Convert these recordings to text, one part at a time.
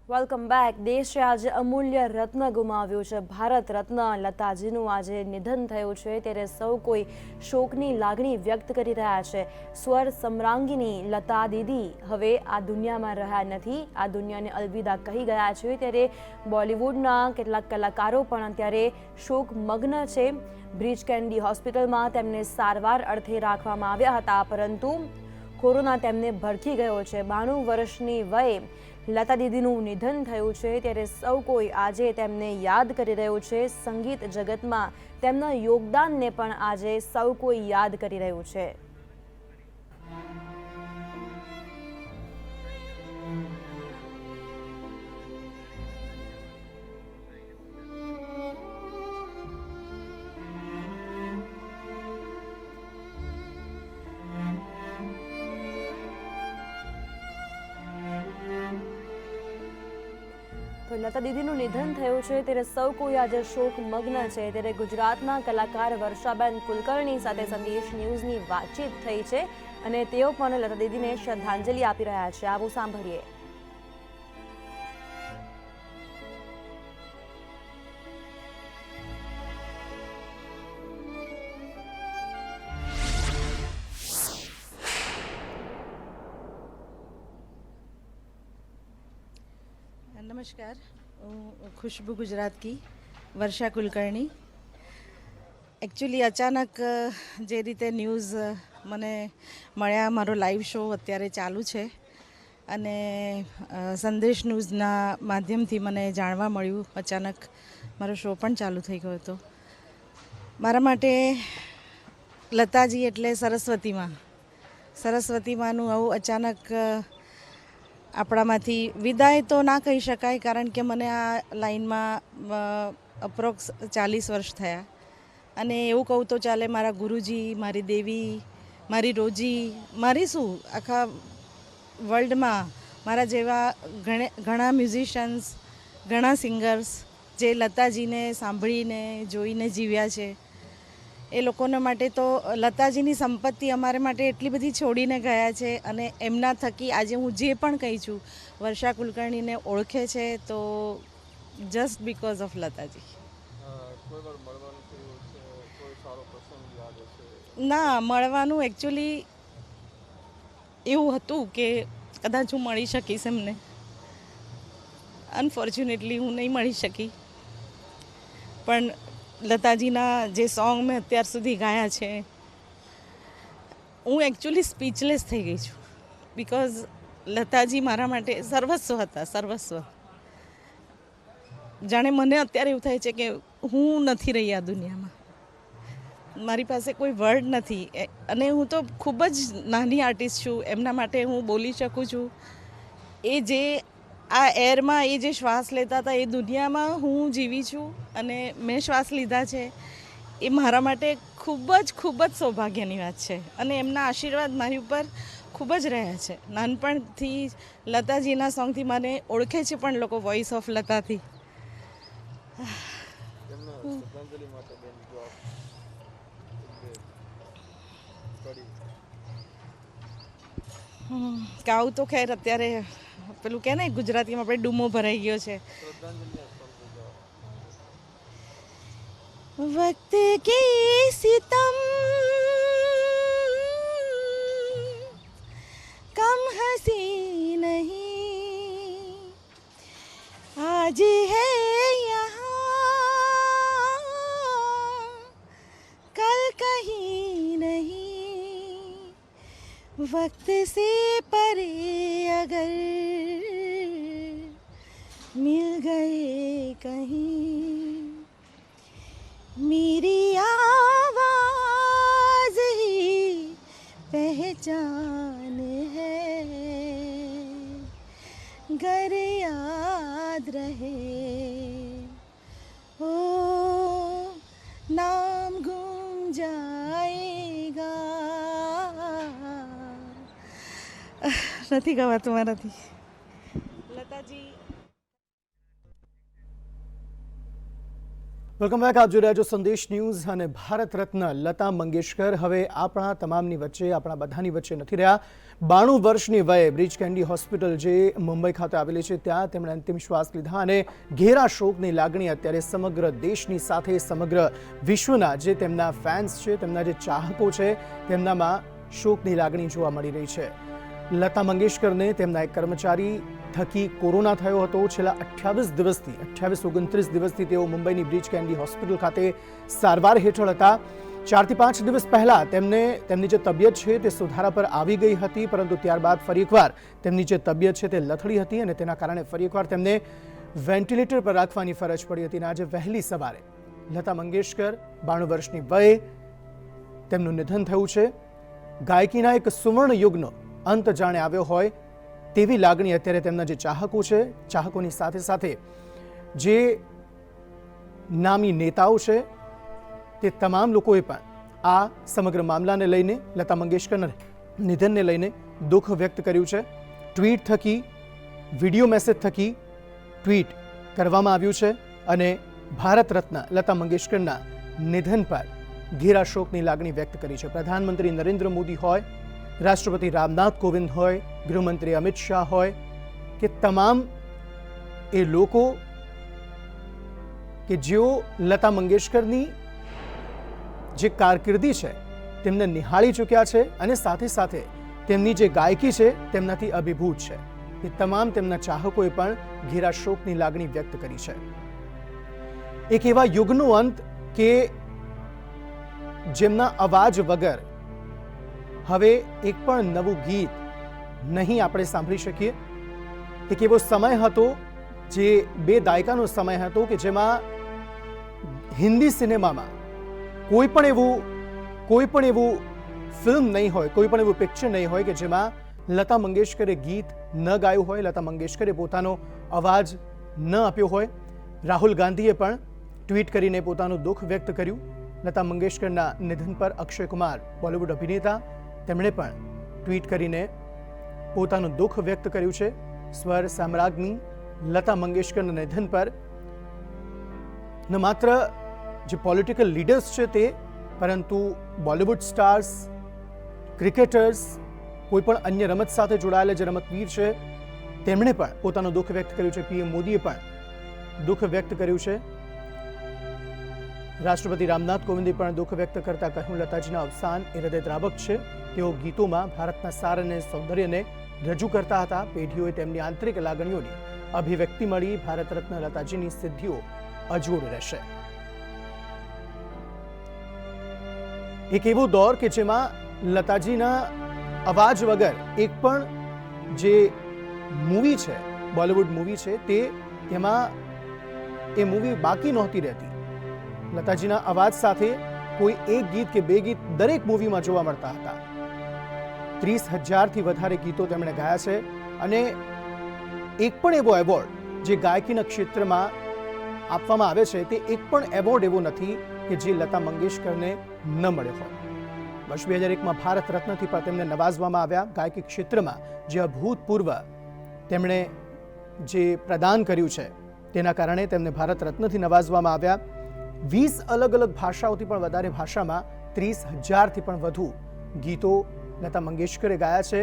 Welcome back. દેશે આજે અમૂલ્ય રત્ન ગુમાવ્યું છે. ભારત રત્ન લતાજીનું આજે નિધન થયું છે, ત્યારે સૌ કોઈ શોકની લાગણી વ્યક્ત કરી રહ્યા છે. સ્વર સમ્રાંગીની લતા દીદી હવે આ દુનિયામાં રહ્યા નથી, આ દુનિયાને અલવિદા કહી ગયા છે. ત્યારે બોલિવૂડના કેટલાક કલાકારો પણ અત્યારે શોકમગ્ન છે. બ્રીચ કેન્ડી હોસ્પિટલમાં તેમને સારવાર અર્થે રાખવામાં આવ્યા હતા, પરંતુ કોરોના તેમને ભડકી ગયો છે. 92 વર્ષની વયે લતા દીદીનું નિધન થયું છે, ત્યારે સૌ કોઈ આજે તેમને યાદ કરી રહ્યું છે. સંગીત જગતમાં તેમના યોગદાનને પણ આજે સૌ કોઈ યાદ કરી રહ્યું છે. તો લતા દીદીનું નિધન થયું છે, ત્યારે સૌ કોઈ આજે શોકમગ્ન છે. ત્યારે ગુજરાતના કલાકાર વર્ષાબેન કુલકર્ણી સાથે સંદેશ ન્યૂઝની વાતચીત થઈ છે અને તેઓ પણ લતા દીદીને શ્રદ્ધાંજલિ આપી રહ્યા છે. આવું સાંભળીએ. नमस्कार, खुशबू गुजरात की વર્ષા કુલકર્ણી. એકચ્યુઅલી અચાનક જે રીતે ન્યૂઝ મને મળ્યા, મારો લાઈવ શો અત્યારે ચાલુ છે અને સંદેશ ન્યૂઝના માધ્યમથી મને જાણવા મળ્યું. અચાનક મારો શો પણ ચાલુ થઈ ગયો હતો. મારા માટે લતાજી એટલે સરસ્વતી માનું આવું અચાનક આપણામાંથી વિદાય તો ના કહી શકાય, કારણ કે મને આ લાઈનમાં અપ્રોક્સ 40 વર્ષ થયા અને એવું કહું તો ચાલે. મારા ગુરુજી, મારી દેવી, મારી રોજી, મારી શું આખા વર્લ્ડમાં મારા જેવા ઘણા મ્યુઝિશિયન્સ, ઘણા સિંગર્સ જે લતાજીને સાંભળીને જોઈને જીવ્યા છે, એ લોકોના માટે તો લતાજીની સંપત્તિ અમારે માટે એટલી બધી છોડીને ગયા છે. અને એમના થકી આજે હું જે પણ કહી છું, વર્ષા કુલકર્ણીને ઓળખે છે તો જસ્ટ બિકોઝ ઓફ લતાજી. ના, મળવાનું એકચ્યુઅલી એવું હતું કે કદાચ હું મળી શકીશ એમને. અનફોર્ચ્યુનેટલી હું નહીં મળી શકી, પણ લતાજીના જે સોંગ મેં અત્યાર સુધી ગાયા છે, હું એકચ્યુઅલી સ્પીચલેસ થઈ ગઈ છું. બિકોઝ લતાજી મારા માટે સર્વસ્વ હતા, સર્વસ્વ. જાણે મને અત્યારે એવું થાય છે કે હું નથી રહી આ દુનિયામાં, મારી પાસે કોઈ વર્ડ નથી. અને હું તો ખૂબ જ નાની આર્ટિસ્ટ છું, એમના માટે હું બોલી શકું છું. એ જે આ એરમાં એ જે શ્વાસ લેતા હતા, એ દુનિયામાં હું જીવી છું અને મેં શ્વાસ લીધા છે, એ મારા માટે ખૂબ જ સૌભાગ્યની વાત છે. અને એમના આશીર્વાદ મારી ઉપર ખૂબ જ રહ્યા છે. નાનપણથી લતાજીના સોંગથી મને ઓળખે છે પણ લોકો વોઇસ ઓફ લતાથી. ગાવું તો ખેર અત્યારે પેલું કે ને ગુજરાતીમાં આપણે ડૂમો ભરાઈ ગયો છે. વક્ત કે સિતમ કમ હસી નહીં, આજ હૈ યહાં કલ કहीं નહીં, वक्त से परे अगर मिल गए कहीं, मेरी आवाज़ ही पहचान है, गर याद रहे ओ नाम गुम जाएगा. નથી ગવાતું મારાથી. Lataji welcome back. આપ જોઈ રહ્યા છો સંદેશ ન્યૂઝ. અને ભારત રત્ન લતા મંગેશકર હવે આપણા તમામની વચ્ચે, આપણા બધાની વચ્ચે નથી રહ્યા. 92 વર્ષની વયે બ્રીચ કેન્ડી હોસ્પિટલ જે મુંબઈ ખાતે આવેલી છે ત્યાં તેમણે અંતિમ શ્વાસ લીધા અને ઘેરા શોકની લાગણી અત્યારે સમગ્ર દેશની સાથે સમગ્ર વિશ્વના જે તેમના ફેન્સ છે, તેમના જે ચાહકો છે, તેમનામાં શોકની લાગણી જોવા મળી રહી છે. લતા મંગેશકરને તેમના એક કર્મચારી થકી કોરોના થયો હતો. છેલ્લા 28-29 દિવસથી તેઓ મુંબઈની બ્રીચ કેન્ડી હોસ્પિટલ ખાતે સારવાર હેઠળ હતા. 4 થી 5 દિવસ પહેલા તેમની જે તબિયત છે તે સુધારા પર આવી ગઈ હતી, પરંતુ ત્યારબાદ ફરી એકવાર તેમની જે તબિયત છે તે લથડી હતી અને તેના કારણે ફરી એકવાર તેમને વેન્ટિલેટર પર રાખવાની ફરજ પડી હતી. અને આજે વહેલી સવારે લતા મંગેશકર 92 વર્ષની વયે તેમનું નિધન થયું છે. ગાયકીના એક સુવર્ણ યુગનો અંત જાણે આવ્યો હોય તેવી લાગણી અત્યારે તેમના જે ચાહકો છે, ચાહકોની સાથે સાથે જે નામી નેતાઓ છે તે તમામ લોકોએ પણ આ સમગ્ર મામલાને લઈને, લતા મંગેશકરના નિધનને લઈને દુઃખ વ્યક્ત કર્યું છે. ટ્વીટ થકી, વિડીયો મેસેજ થકી ટ્વીટ કરવામાં આવ્યું છે અને ભારત રત્ન લતા મંગેશકરના નિધન પર ઘેરા શોકની લાગણી વ્યક્ત કરી છે. પ્રધાનમંત્રી નરેન્દ્ર મોદી હોય, રાષ્ટ્રપતિ રામનાથ કોવિંદ હોય, ગૃહમંત્રી અમિત શાહ હોય કે તમામ એ લોકો કે જેઓ લતા મંગેશકરની જે કારકિર્દી છે તેમને નિહાળી ચૂક્યા છે અને સાથે સાથે તેમની જે ગાયકી છે તેમનાથી અભિભૂત છે, એ તમામ તેમના ચાહકોએ પણ ઘેરા શોકની લાગણી વ્યક્ત કરી છે. એક એવા યુગનો અંત કે જેમના અવાજ વગર હવે એક પણ નવું ગીત નહીં આપણે સાંભળી શકીએ. એક એવો સમય હતો, જે 2 દાયકાનો સમય હતો કે જેમાં હિન્દી સિનેમામાં કોઈ પણ એવું ફિલ્મ નહીં હોય, કોઈ પણ એવું પિક્ચર નહીં હોય કે જેમાં લતા મંગેશકરે ગીત ન ગાયું હોય, લતા મંગેશકરે પોતાનો અવાજ ન આપ્યો હોય. રાહુલ ગાંધીએ પણ ટ્વીટ કરીને પોતાનું દુઃખ વ્યક્ત કર્યું. લતા મંગેશકરના નિધન પર અક્ષય કુમાર, બોલિવૂડ અભિનેતા, તેમણે પણ ટ્વીટ કરીને પોતાનું દુઃખ વ્યક્ત કર્યું છે. સ્વર સામ્રાજ્ઞી લતા મંગેશકરના નિધન પર ન માત્ર જે પોલિટિકલ લીડર્સ છે તે, પરંતુ બોલિવૂડ સ્ટાર્સ, ક્રિકેટર્સ, કોઈ પણ અન્ય રમત સાથે જોડાયેલા જે રમતવીર છે તેમણે પણ પોતાનું દુઃખ વ્યક્ત કર્યું છે. પીએમ મોદીએ પણ દુઃખ વ્યક્ત કર્યું છે. રાષ્ટ્રપતિ રામનાથ કોવિંદે પણ દુઃખ વ્યક્ત કરતા કહ્યું, લતાજીના અવસાન એ હૃદયદ્રાવક છે. તેઓ ગીતોમાં ભારતના સાર અને સૌંદર્યને રજૂ કરતા હતા. પેઢીઓએ તેમની આંતરિક લાગણીઓની અભિવ્યક્તિ મળી. ભારત રત્ન લતાજીની સિદ્ધિઓ અજોડ રહેશે. એક એવો દોર કે જેમાં લતાજીના અવાજ વગર એક પણ જે મૂવી છે, બોલિવૂડ મૂવી છે, તેમાં એ મૂવી બાકી નહોતી રહેતી. લતાજીના અવાજ સાથે કોઈ એક ગીત કે 2 ગીત દરેક મૂવીમાં જોવા મળતા હતા. 30,000થી વધારે ગીતો તેમણે ગાયા છે અને એક પણ એવો એવોર્ડ જે ગાયકીના ક્ષેત્રમાં આપવામાં આવે છે તે એક પણ એવોર્ડ એવો નથી કે જે લતા મંગેશકરને ન મળ્યો હોય. વર્ષ 2001માં ભારત રત્નથી પણ તેમને નવાજવામાં આવ્યા. ગાયકી ક્ષેત્રમાં જે અભૂતપૂર્વ તેમણે જે પ્રદાન કર્યું છે તેના કારણે તેમને ભારત રત્નથી નવાજવામાં આવ્યા. 20 અલગ અલગ ભાષાઓથી પણ વધારે ભાષામાં 30,000થી પણ વધુ ગીતો લતા મંગેશકરે ગાયા છે.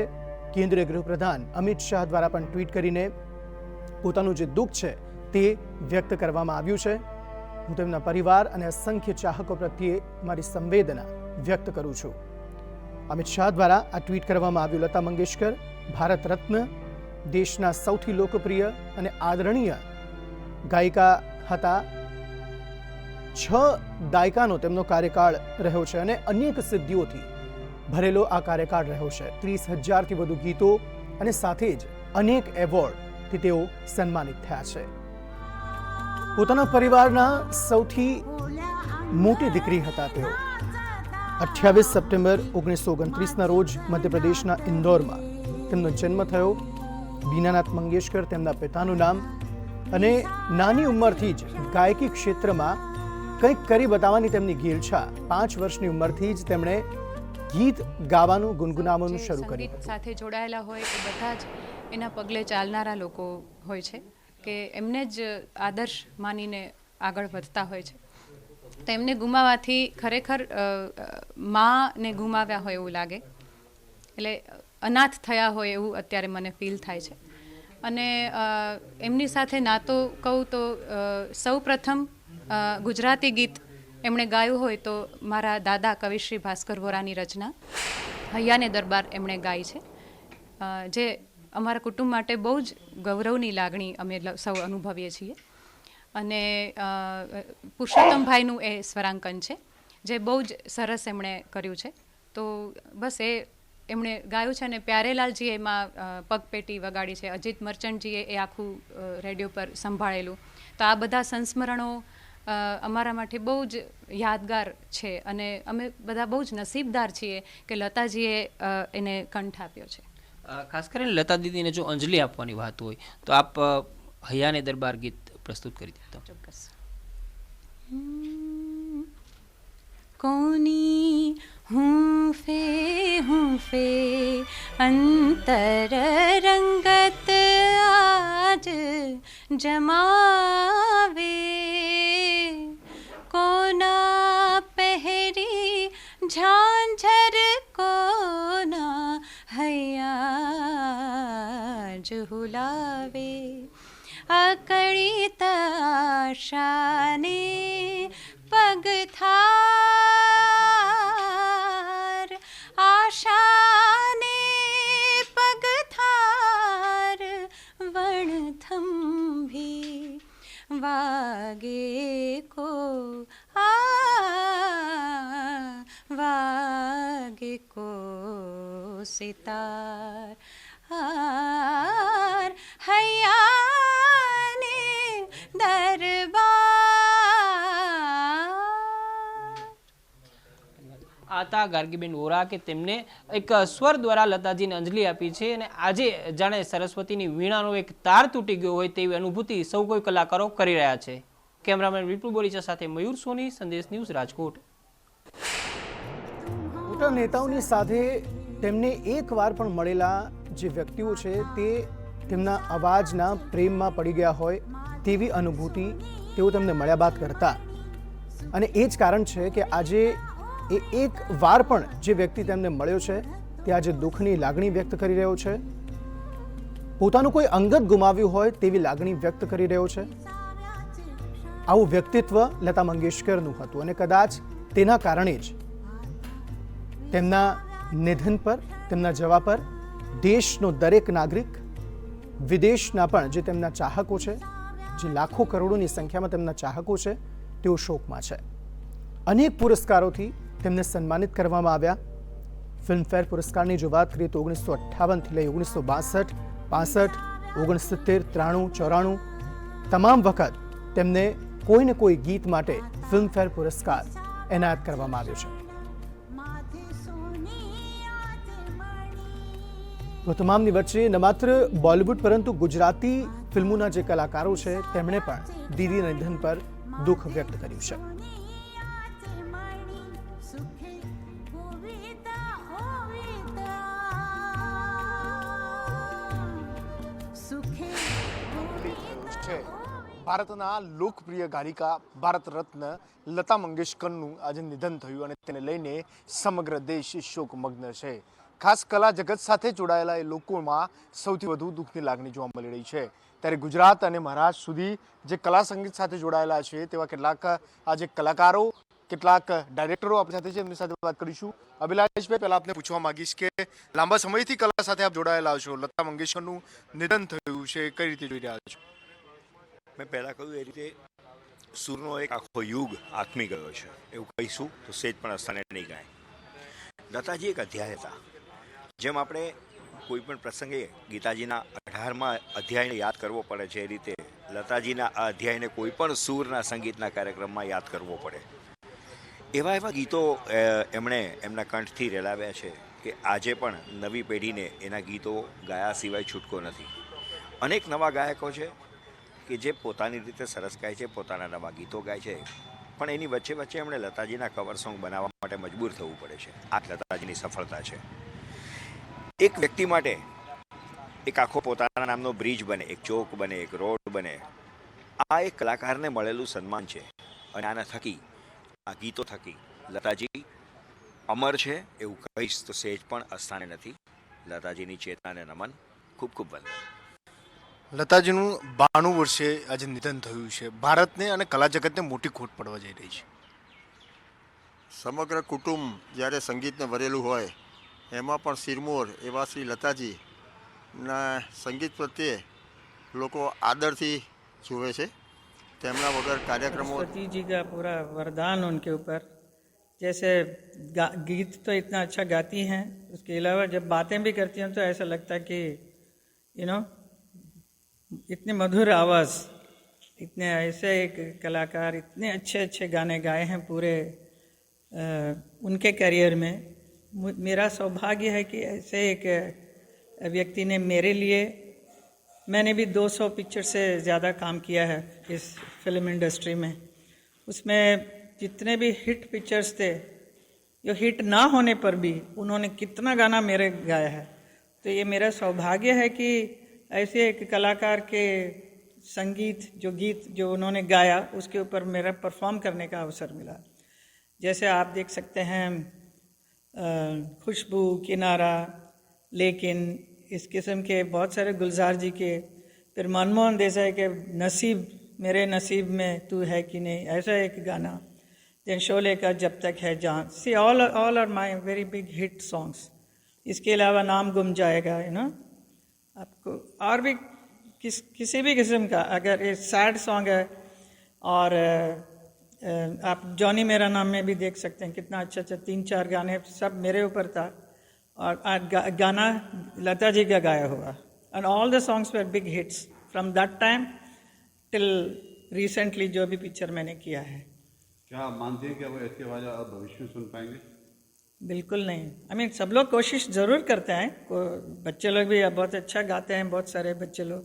કેન્દ્રીય ગૃહપ્રધાન અમિત શાહ દ્વારા પણ ટ્વીટ કરીને પોતાનું જે દુઃખ છે તે વ્યક્ત કરવામાં આવ્યું છે. હું તેમના પરિવાર અને અસંખ્ય ચાહકો પ્રત્યે મારી સંવેદના વ્યક્ત કરું છું. અમિત શાહ દ્વારા આ ટ્વીટ કરવામાં આવ્યું. લતા મંગેશકર ભારત રત્ન, દેશના સૌથી લોકપ્રિય અને આદરણીય ગાયિકા હતા. 6 દાયકાનો તેમનો કાર્યકાળ રહ્યો છે અને અનેક સિદ્ધિઓથી ભરેલો આ કાર્યકાળ રહ્યો છે. 30,000થી વધુ ગીતો અને સાથે જ અનેક એવોર્ડથી તેઓ સન્માનિત થયા છે. પોતાના પરિવારના સૌથી મોટી દીકરી હતા તેઓ. 28 સપ્ટેમ્બર 1929ના રોજ મધ્યપ્રદેશના ઇન્દોરમાં તેમનો જન્મ થયો. બીનાનાથ મંગેશકર તેમના પિતાનું નામ. અને નાની ઉંમરથી જ ગાયકી ક્ષેત્રમાં કંઈક કરી બતાવવાની તેમની ઘેલછા. 5 વર્ષની ઉંમરથી જ તેમણે ગીત ગાવાનું, ગુનગુનાવવાનું શરૂ કર્યું. સાથે જોડાયેલા હોય એ બધા જ એના પગલે ચાલનારા લોકો હોય છે કે એમને જ આદર્શ માનીને આગળ વધતા હોય છે. તો એમને ગુમાવવાથી ખરેખર માને ગુમાવ્યા હોય એવું લાગે, એટલે અનાથ થયા હોય એવું અત્યારે મને ફીલ થાય છે. અને એમની સાથે નાતો કહું તો સૌ પ્રથમ ગુજરાતી ગીત એમણે ગાયું હોય તો મારા દાદા કવિશ્રી ભાસ્કર વોરાની રચના હૈયાને દરબાર એમણે ગાઈ છે, જે અમારા કુટુંબ માટે બહુ જ ગૌરવની લાગણી અમે સૌ અનુભવીએ છીએ. અને પુરુષોત્તમભાઈનું એ સ્વરાંકન છે જે બહુ જ સરસ એમણે કર્યું છે. તો બસ એમણે ગાયું છે અને પ્યારેલાલજીએ એમાં પગપેટી વગાડી છે, અજીત મર્ચન્ટજીએ એ આખું રેડિયો પર સંભાળેલું. તો આ બધા સંસ્મરણો અમારા માટે બહુ જ યાદગાર છે અને અમે બધા બહુ જ નસીબદાર છીએ કે લતાજીએ એને કંઠ આપ્યો છે. ખાસ કરીને લતા દીદીને જો અંજલિ આપવાની વાત હોય તો આપ હૈયાને દરબાર ગીત પ્રસ્તુત કરી દેતો. ચોક્કસ. કોની હું ફે અંતર રંગત આજ જમાવે, કોના પહેરી ઝાંઝર કોના હૈયા ઝુલાવે, અકળિત આશાને પગથાર, આશાને પગથાર વણથંભી વાગે કો વાગે કો સિતાર, હૈયાને દરબાર. આતા ગાર્ગીબેન વોરા કે તેમને એક સ્વર દ્વારા લતાજીને અંજલિ આપી છે અને આજે જાણે સરસ્વતીની વીણાનો એક તાર તૂટી ગયો હોય તેવી અનુભૂતિ સૌ કોઈ કલાકારો કરી રહ્યા છે. કેમેરામેન વિપુલ બોરીચા સાથે મયુર સોની, સંદેશ ન્યૂઝ, રાજકોટ. મોટા નેતાઓની સાથે તેમને એકવાર પણ મળેલા જે વ્યક્તિઓ છે તે તેમના અવાજના પ્રેમમાં પડી ગયા હોય તેવી અનુભૂતિ તેઓ તેમને મળ્યા બાદ કરતા. અને એ જ કારણ છે કે આજે એક વાર પણ જે વ્યક્તિ તેમને મળ્યો છે તે આજે દુઃખની લાગણી વ્યક્ત કરી રહ્યો છે, પોતાનું કોઈ અંગત ગુમાવ્યું હોય તેવી લાગણી વ્યક્ત કરી રહ્યો છે. આવું વ્યક્તિત્વ લતા મંગેશકરનું હતું અને કદાચ તેના કારણે જ તેમના નિધન પર, તેમના જવા પર દેશનો દરેક નાગરિક, વિદેશના પણ જે તેમના ચાહકો છે, જે લાખો કરોડોની સંખ્યામાં તેમના ચાહકો છે, તેઓ શોકમાં છે. અનેક પુરસ્કારોથી તેમને સન્માનિત કરવામાં આવ્યા. ફિલ્મફેર પુરસ્કારની જો વાત કરીએ તો 1958થી લઈ 1962, 65, 69, 93, 94 તમામ વખત તેમને કોઈને કોઈ ગીત માટે ફિલ્મફેર પુરસ્કાર એનાયત કરવામાં આવ્યો છે. તો તમામની વચ્ચે ન માત્ર બોલિવૂડ પરંતુ ગુજરાતી ફિલ્મોના જે કલાકારો છે તેમણે પણ દીદીના નિધન પર દુઃખ વ્યક્ત કર્યું છે. ભારતના લોકપ્રિય ગાયિકા ભારત રત્ન લતા મંગેશકરનું આજે નિધન થયું અને તેને લઈને સમગ્ર દેશ શોકમગ્ન છે. ખાસ કલા જગત સાથે જોડાયેલા એ લોકોમાં સૌથી વધુ દુઃખની લાગણી જોવા મળી રહી છે. ત્યારે ગુજરાત અને મહારાષ્ટ્ર સુધી જે કલા સંગીત સાથે જોડાયેલા છે તેવા કેટલાક આજે કલાકારો, કેટલાક ડાયરેક્ટરો આપણી સાથે છે, એમની સાથે વાત કરીશું. અભિલાષભાઈ, પહેલા આપને પૂછવા માંગીશ કે લાંબા સમયથી કલા સાથે આપ જોડાયેલા છો, લતા મંગેશકરનું નિધન થયું છે, કઈ રીતે જોઈ રહ્યા છો? મેં પહેલાં કહ્યું એ રીતે સૂરનો એક આખો યુગ આથમી ગયો છે એવું કહીશું તો સેજ પણ અસ્થાને નહીં ગાય. લતાજી એક અધ્યાય હતા. જેમ આપણે કોઈ પણ પ્રસંગે ગીતાજીના 18મા અધ્યાયને યાદ કરવો પડે છે એ રીતે લતાજીના આ અધ્યાયને કોઈ પણ સૂરના સંગીતના કાર્યક્રમમાં યાદ કરવો પડે. એવા એવા ગીતો એમણે એમના કંઠથી રેલાવ્યા છે કે આજે પણ નવી પેઢીને એના ગીતો ગાયા સિવાય છૂટકો નથી. અનેક નવા ગાયકો છે કે જે પોતાની રીતે સરસ ગાય છે, પોતાના નવા ગીતો ગાય છે, પણ એની વચ્ચે વચ્ચે એમણે લતાજીના કવર સોંગ બનાવવા માટે મજબૂર થવું પડે છે. આ લતાજીની સફળતા છે. એક વ્યક્તિ માટે એક આખો પોતાના નામનો બ્રિજ બને, એક ચોક બને, એક રોડ બને, આ એક કલાકારને મળેલું સન્માન છે. અને આના થકી આ ગીતો થકી લતાજી અમર છે એવું કહીશ તો સેજ પણ અસ્થાને નથી. લતાજીની ચેતનાને નમન. ખૂબ ખૂબ વંદન. લતાજીનું 92 વર્ષે આજે નિધન થયું છે. ભારતને અને કલા જગતને મોટી ખોટ પડવા જઈ રહી છે. સમગ્ર કુટુંબ જ્યારે સંગીતને ભરેલું હોય એમાં પણ સિરમોર એવા શ્રી લતાજીના સંગીત પ્રત્યે લોકો આદરથી જુએ છે. તેમના વગર કાર્યક્રમો सरस्वती जी का पूरा वरदान उनके ऊपर. जैसे गीत तो इतना अच्छा गाती हैं, उसके अलावा जब बातें भी करती हैं तो ऐसा लगता है कि इतनी मधुर आवाज़, इतने ऐसे एक कलाकार इतने अच्छे अच्छे गाने गाए हैं पूरे उनके करियर में. मेरा सौभाग्य है कि ऐसे एक व्यक्ति ने मेरे लिए, मैंने भी 200 पिक्चर से ज़्यादा काम किया है इस फिल्म इंडस्ट्री में. उसमें जितने भी हिट पिक्चर्स थे, जो हिट ना होने पर भी उन्होंने कितना गाना मेरे गाया है. तो ये मेरा सौभाग्य है कि ऐसे एक कलाकार के संगीत गीत जो उन्होंने गाया उसके ऊपर मेरा परफॉर्म करने का अवसर मिला. जैसे आप देख सकते हैं खुशबू, किनारा, लेकिन इस किस्म के बहुत सारे, गुलजार जी के, फिर मनमोहन देसाई के नसीब, मेरे नसीब में तू है कि नहीं, ऐसा एक गाना. देन शोले का जब तक है जान. See all are my very big hit songs. इसके अलावा नाम गुम जाएगा, आपको और भी किसी भी किस्म का, अगर ये सैड सॉन्ग है, और आप जॉनी मेरा नाम में भी देख सकते हैं कितना अच्छा 3-4 गाने सब मेरे ऊपर था, और गाना लता जी का गाया हुआ. And all the songs were big hits from that time till recently जो भी पिक्चर मैंने किया है. क्या आप मानते हैं कि अब ऐसी आवाज़ आप भविष्य में सुन पाएंगे? बिल्कुल नहीं. आई मीन सब लोग कोशिश ज़रूर करते हैं, बच्चे लोग भी बहुत अच्छा गाते हैं, बहुत सारे बच्चे लोग,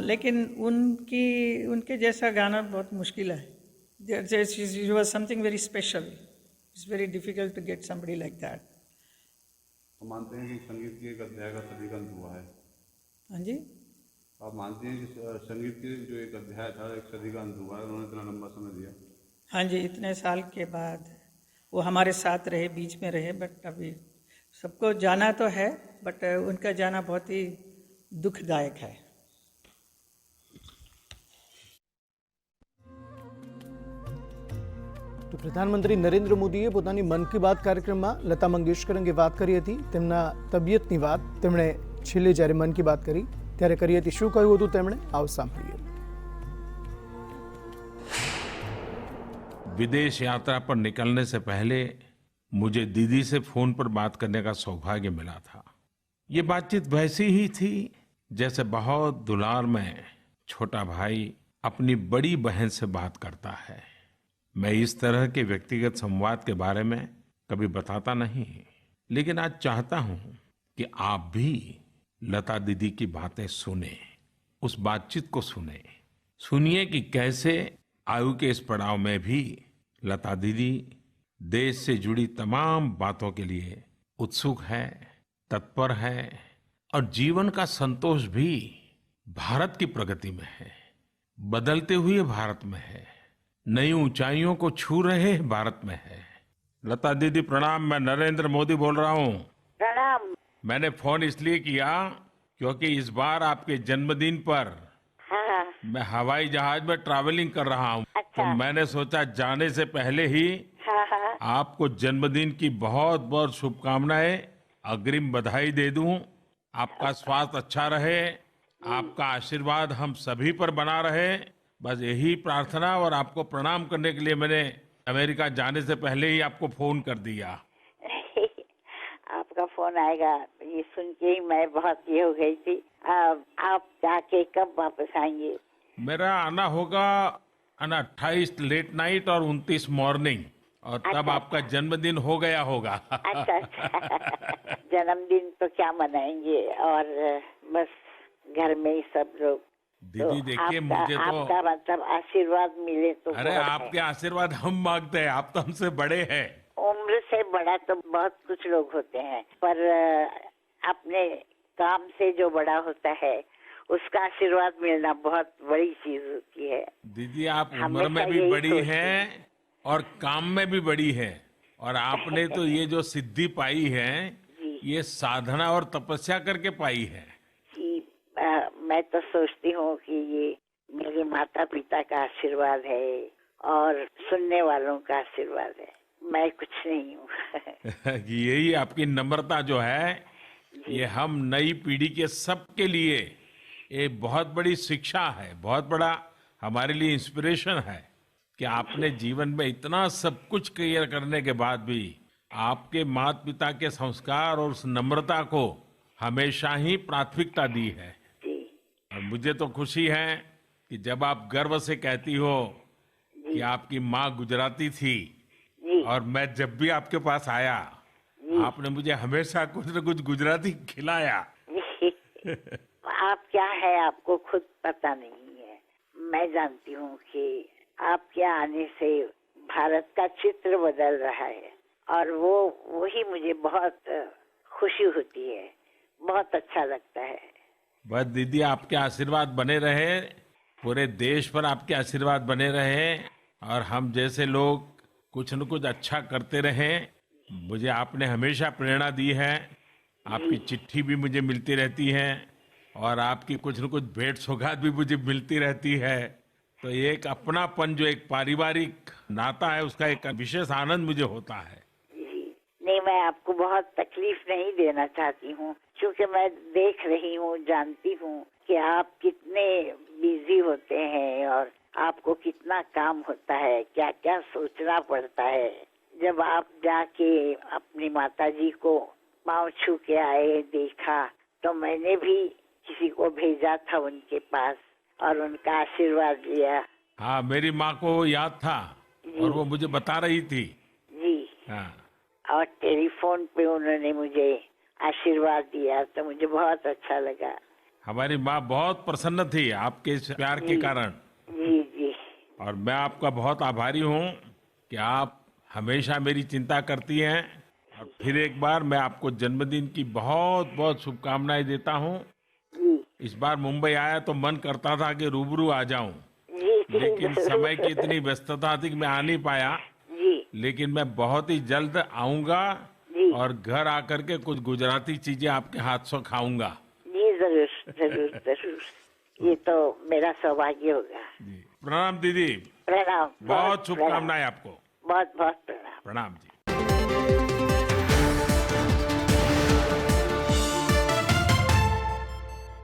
लेकिन उनके जैसा गाना बहुत मुश्किल है. It was something very special. It's very difficult to get somebody like that. तो मानते हैं कि संगीत के एक अध्याय का सदी का अंत हुआ है? हाँ जी. आप मानते हैं कि संगीत के जो एक अध्याय था, एक सदी का अंत हुआ है, उन्होंने इतना लंबा समय दिया? हाँ जी, इतने साल के बाद वो हमारे साथ रहे, बीच में रहे, बट अभी सबको जाना तो है, बट उनका जाना बहुत ही दुखदायक है. તો પ્રધાનમંત્રી નરેન્દ્ર મોદીએ પોતાની મન કી બાત કાર્યક્રમમાં લતા મંગેશકર અંગે વાત કરી હતી. તેમના તબિયતની વાત તેમણે છેલ્લે જ્યારે મન કી બાત કરી ત્યારે કરી હતી. શું કહ્યું હતું તેમણે, આવો સાંભળીએ. विदेश यात्रा पर निकलने से पहले मुझे दीदी से फोन पर बात करने का सौभाग्य मिला था. ये बातचीत वैसी ही थी जैसे बहुत दुलार में छोटा भाई अपनी बड़ी बहन से बात करता है. मैं इस तरह के व्यक्तिगत संवाद के बारे में कभी बताता नहीं, लेकिन आज चाहता हूं कि आप भी लता दीदी की बातें सुने, उस बातचीत को सुनिए कि कैसे आयु के इस पड़ाव में भी लता दीदी देश से जुड़ी तमाम बातों के लिए उत्सुक है, तत्पर है, और जीवन का संतोष भी भारत की प्रगति में है, बदलते हुए भारत में है, नई ऊंचाइयों को छू रहे भारत में है. लता दीदी प्रणाम. मैं नरेंद्र मोदी बोल रहा हूँ. प्रणाम. मैंने फोन इसलिए किया क्योंकि इस बार आपके जन्मदिन पर मैं हवाई जहाज में ट्रैवलिंग कर रहा हूँ. अच्छा. तो मैंने सोचा जाने से पहले ही आपको जन्मदिन की बहुत बहुत शुभकामनाएं, अग्रिम बधाई दे दूं. आपका स्वास्थ्य अच्छा रहे, आपका आशीर्वाद हम सभी पर बना रहे, बस यही प्रार्थना. और आपको प्रणाम करने के लिए मैंने अमेरिका जाने से पहले ही आपको फोन कर दिया. आपका फोन आएगा ये सुन के ही मैं बहुत ये हो गई थी. आप जाके कब वापस आएंगे? मेरा आना होगा 28 लेट नाइट और 29 मॉर्निंग, और तब अच्छा. आपका जन्मदिन हो गया होगा. अच्छा. जन्मदिन तो क्या मनाएंगे, और बस घर में ही सब लोग. दीदी देखिए, मुझे तो आपका मतलब आशीर्वाद मिले तो अरे बहुत आपके आशीर्वाद हम मांगते हैं. आप तो हमसे बड़े हैं. उम्र से बड़ा तो बहुत कुछ लोग होते हैं, पर अपने काम से जो बड़ा होता है उसका आशीर्वाद मिलना बहुत बड़ी चीज होती है. दीदी आप उम्र में भी बड़ी हैं और काम में भी बड़ी है। और आपने तो ये जो सिद्धि पाई है ये साधना और तपस्या करके पाई है। जी, मैं तो सोचती हूँ कि ये मेरे माता पिता का आशीर्वाद है और सुनने वालों का आशीर्वाद है। मैं कुछ नहीं हूँ। यही आपकी नम्रता जो है ये हम नई पीढ़ी के सबके लिए एक बहुत बड़ी शिक्षा है, बहुत बड़ा हमारे लिए इंस्पिरेशन है कि आपने जीवन में इतना सब कुछ क्लियर करने के बाद भी आपके माता पिता के संस्कार और उस नम्रता को हमेशा ही प्राथमिकता दी है। और मुझे तो खुशी है कि जब आप गर्व से कहती हो कि आपकी माँ गुजराती थी और मैं जब भी आपके पास आया आपने मुझे हमेशा कुछ न कुछ गुजराती खिलाया। आप क्या है आपको खुद पता नहीं है। मैं जानती हूँ कि आपके आने से भारत का चित्र बदल रहा है और वही मुझे बहुत खुशी होती है, बहुत अच्छा लगता है। बस दीदी आपके आशीर्वाद बने रहे, पूरे देश पर आपके आशीर्वाद बने रहे और हम जैसे लोग कुछ न कुछ अच्छा करते रहें। मुझे आपने हमेशा प्रेरणा दी है, आपकी चिट्ठी भी मुझे मिलती रहती है और आपकी कुछ न कुछ भेंट सौगात भी मुझे मिलती रहती है। तो एक अपनापन जो एक पारिवारिक नाता है उसका एक विशेष आनंद मुझे होता है। नहीं, मैं आपको बहुत तकलीफ नहीं देना चाहती हूँ क्योंकि मैं देख रही हूँ, जानती हूँ कि आप कितने बिजी होते हैं और आपको कितना काम होता है, क्या क्या सोचना पड़ता है। जब आप जाके अपनी माताजी को पाँव छू के आए, देखा, तो मैंने भी किसी को भेजा था उनके पास और उनका आशीर्वाद लिया। हाँ, मेरी माँ को याद था और वो मुझे बता रही थी। जी हाँ, और टेलीफोन पे उन्होंने मुझे आशीर्वाद दिया तो मुझे बहुत अच्छा लगा। हमारी माँ बहुत प्रसन्न थी आपके इस प्यार के कारण। जी जी। और मैं आपका बहुत आभारी हूँ कि आप हमेशा मेरी चिंता करती हैं। और फिर एक बार मैं आपको जन्मदिन की बहुत बहुत शुभकामनाएं देता हूँ। इस बार मुंबई आया तो मन करता था कि रूबरू आ जाऊं, लेकिन समय की इतनी व्यस्तता थी कि मैं आ नहीं पाया। लेकिन मैं बहुत ही जल्द आऊंगा और घर आकर के कुछ गुजराती चीजें आपके हाथ से खाऊंगा। जी जरूर जरूर जरूर, ये तो मेरा सौभाग्य होगा। प्रणाम दीदी। प्रणाम। बहुत शुभकामनाएं आपको। बहुत बहुत प्रणाम। प्रणाम जी।